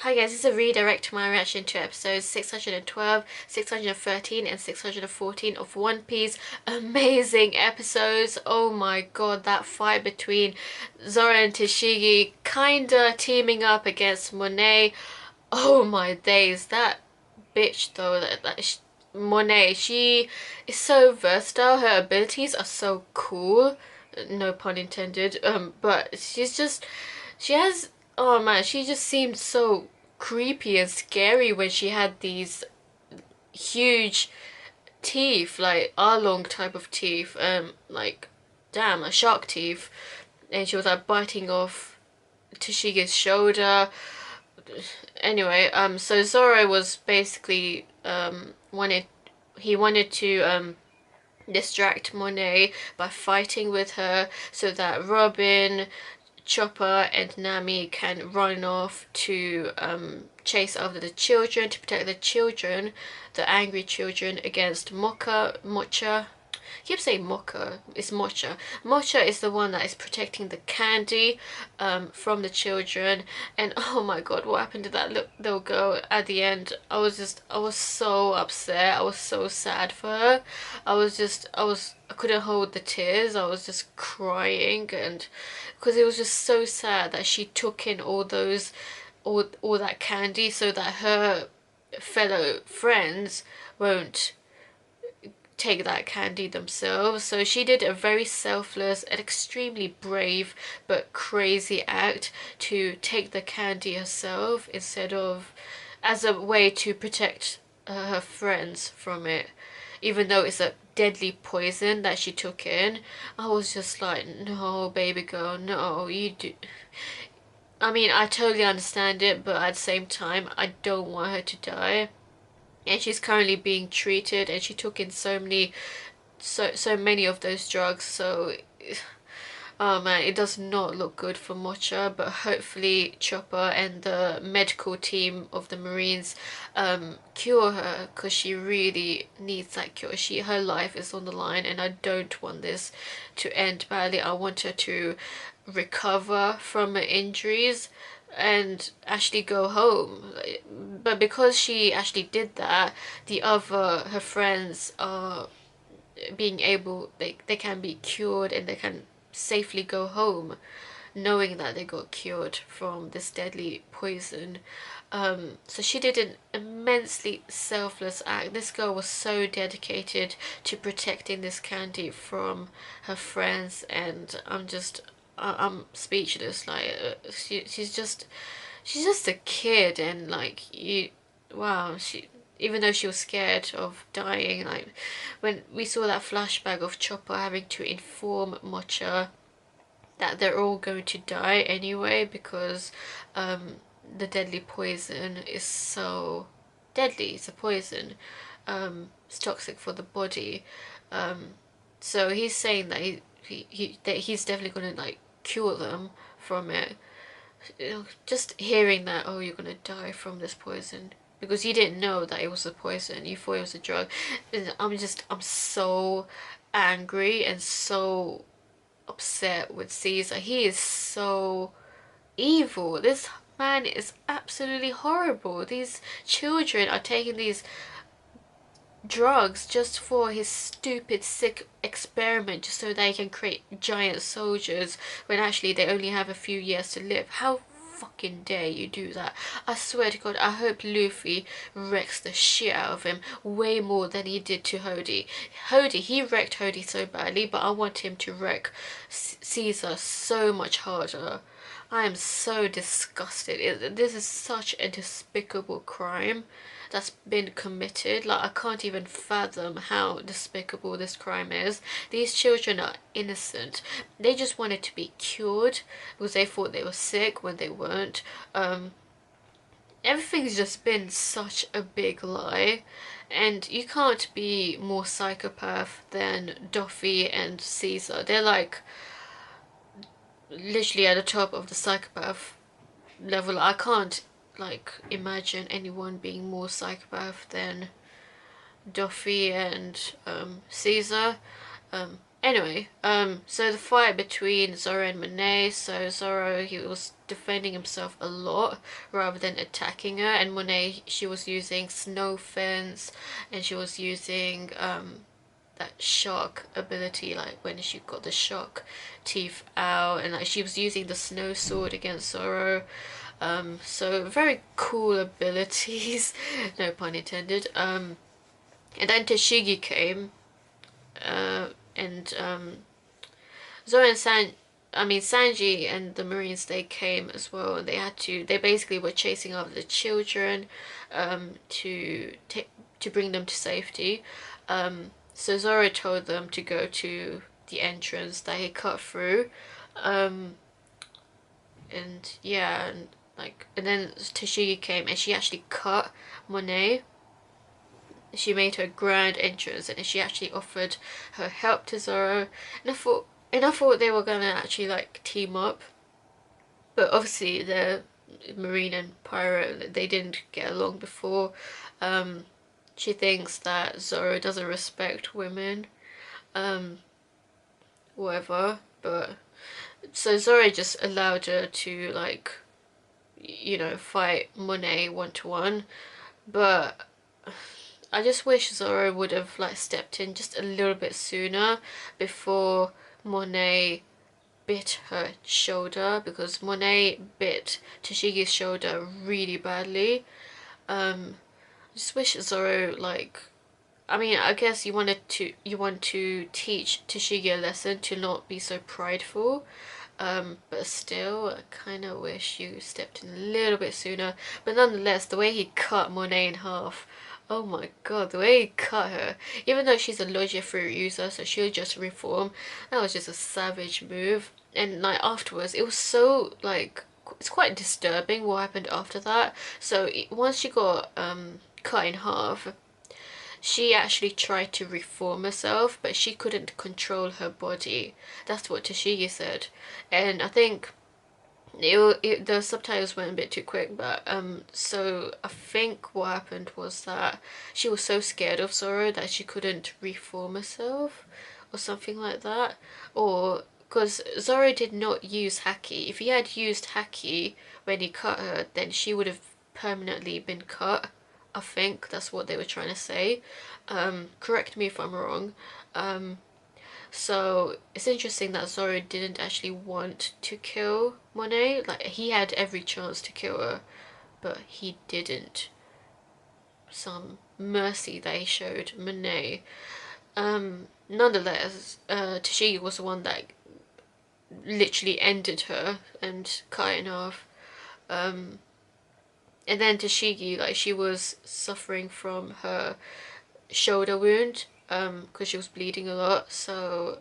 Hi guys, this is a redirect to my reaction to episodes 612, 613 and 614 of One Piece. Amazing episodes. Oh my god, that fight between Zoro and Tashigi kinda teaming up against Monet. Oh my days, that bitch though, Monet, she is so versatile. Her abilities are so cool. No pun intended. But she has, oh man, she just seemed so creepy and scary when she had these huge teeth, like oolong type of teeth, like damn, a shark teeth, and she was like biting off Tashigi's shoulder. Anyway, so Zoro was basically wanted to distract Monet by fighting with her so that Robin, Chopper and Nami can run off to chase after the children, to protect the children, the angry children, against Mocha. I keep saying Mocha, it's Mocha. Mocha is the one that is protecting the candy from the children. And oh my god, what happened to that little girl at the end? I was so upset. I was so sad for her. I couldn't hold the tears. I was just crying, and because it was just so sad that she took in all that candy so that her fellow friends won't take that candy themselves. So she did a very selfless and extremely brave but crazy act to take the candy herself instead of, as a way to protect her friends from it, even though it's a deadly poison that she took in. I was just like, no baby girl, no, you do. I mean, I totally understand it, but at the same time I don't want her to die. And she's currently being treated, and she took in so many of those drugs, so oh man, it does not look good for Mocha. But hopefully Chopper and the medical team of the Marines cure her, because she really needs that cure. Her life is on the line, and I don't want this to end badly. I want her to recover from her injuries and actually go home. But because she actually did that, her friends are being able, they can be cured and they can safely go home knowing that they got cured from this deadly poison. So she did an immensely selfless act. This girl was so dedicated to protecting this candy from her friends, and I'm speechless. Like she's just a kid, and like wow, even though she was scared of dying, like when we saw that flashback of Chopper having to inform Mocha that they're all going to die anyway because the deadly poison is so deadly. It's a poison. It's toxic for the body. So he's saying that he's definitely gonna like cure them from it. Just hearing that, oh, you're gonna die from this poison, because you didn't know that it was a poison, you thought it was a drug. I'm so angry and so upset with Caesar. He is so evil. This man is absolutely horrible. These children are taking these drugs just for his stupid sick experiment, just so they can create giant soldiers when actually they only have a few years to live. How fucking dare you do that? I swear to god, I hope Luffy wrecks the shit out of him way more than he did to Hody. He wrecked Hody so badly, but I want him to wreck Caesar so much harder. I am so disgusted. This is such a despicable crime that's been committed. Like, I can't even fathom how despicable this crime is. These children are innocent. They just wanted to be cured because they thought they were sick when they weren't. Everything's just been such a big lie, and you can't be more psychopath than Doffy and Caesar. They're like literally at the top of the psychopath level. I can't like imagine anyone being more psychopath than Doffy and Caesar. Anyway, so the fight between Zoro and Monet, so Zoro, he was defending himself a lot rather than attacking her, and Monet, she was using snow fence, and she was using that shock ability, like when she got the shock teeth out, and like she was using the snow sword against Zoro. So very cool abilities, no pun intended. And then Tashigi came, and Zoro and Sanji and the Marines, they came as well, and they basically were chasing after the children, to bring them to safety. So Zoro told them to go to the entrance that he cut through, and yeah, and then Tashigi came and she actually cut Monet. She made her grand entrance, and she actually offered her help to Zoro, and I thought they were gonna actually like team up, but obviously the Marine and Pirate, they didn't get along before. She thinks that Zoro doesn't respect women, um, whatever. But so Zoro just allowed her to like, fight Monet 1-to-1, but I just wish Zoro would have like stepped in just a little bit sooner before Monet bit her shoulder, because Monet bit Tashigi's shoulder really badly. I just wish Zoro, like, I mean, I guess you want to teach Tashigi a lesson to not be so prideful. But still, I kind of wish you stepped in a little bit sooner. But nonetheless, the way he cut Monet in half, oh my god, the way he cut her, even though she's a Logia fruit user, so she'll just reform, that was just a savage move. And like afterwards, it was so like, it's quite disturbing what happened after that. So once she got cut in half, she actually tried to reform herself, but she couldn't control her body. That's what Tashigi said. And I think the subtitles went a bit too quick, but so I think what happened was that she was so scared of Zoro that she couldn't reform herself, or something like that. Or because Zoro did not use Haki. If he had used Haki when he cut her, then she would have permanently been cut. I think that's what they were trying to say. Correct me if I'm wrong. So it's interesting that Zoro didn't actually want to kill Monet. Like, he had every chance to kill her, but he didn't. Some mercy they showed Monet. Nonetheless, Tashigi was the one that literally ended her and cut it in half. And then Tashigi, like, she was suffering from her shoulder wound, because she was bleeding a lot. So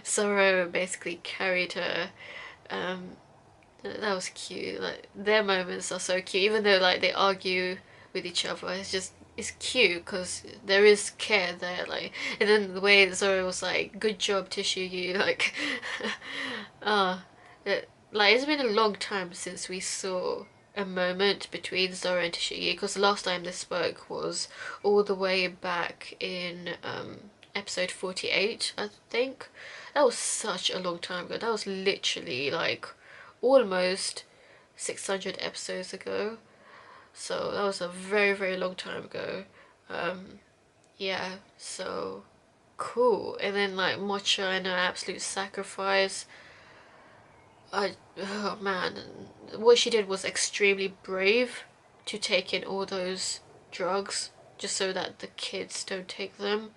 Zoro basically carried her. That was cute. Like, their moments are so cute, even though like they argue with each other. It's cute because there is care there. Like, and then the way Zoro was like, "Good job, Tashigi." Like, like it's been a long time since we saw a moment between Zoro and Tashigi, because the last time they spoke was all the way back in episode 48, I think. That was such a long time ago. That was literally like almost 600 episodes ago. So that was a very, very long time ago. Yeah, so cool. And then like Mocha and her absolute sacrifice. Oh man, what she did was extremely brave, to take in all those drugs just so that the kids don't take them.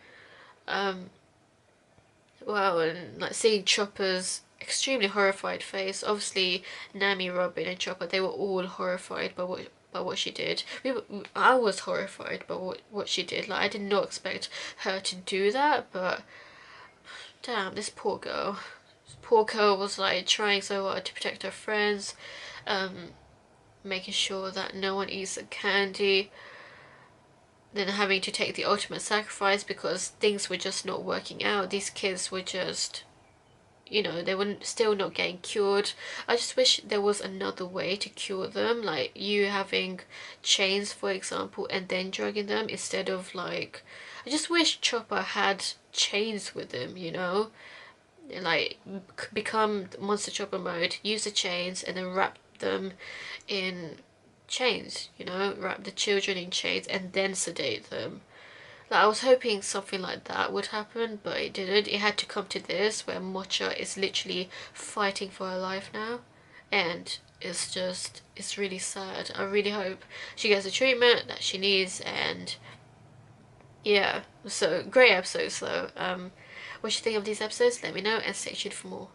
Wow, and like seeing Chopper's extremely horrified face. Obviously, Nami, Robin, and Chopper, they were all horrified by what she did. I was horrified by what she did. Like, I did not expect her to do that, but damn, this poor girl. Poor girl was like trying so hard to protect her friends, making sure that no one eats the candy, then having to take the ultimate sacrifice because things were just not working out. These kids were just, they were still not getting cured. I just wish there was another way to cure them, like you having chains, for example, and then drugging them, instead of like, I just wish Chopper had chains with them, you know? Like, become monster chopper mode, use the chains, and then wrap them in chains, you know? Wrap the children in chains and then sedate them. Like, I was hoping something like that would happen, but it didn't. It had to come to this, where Mocha is literally fighting for her life now. And it's really sad. I really hope she gets the treatment that she needs, and yeah. So, great episodes though. What you think of these episodes? Let me know, and stay tuned for more.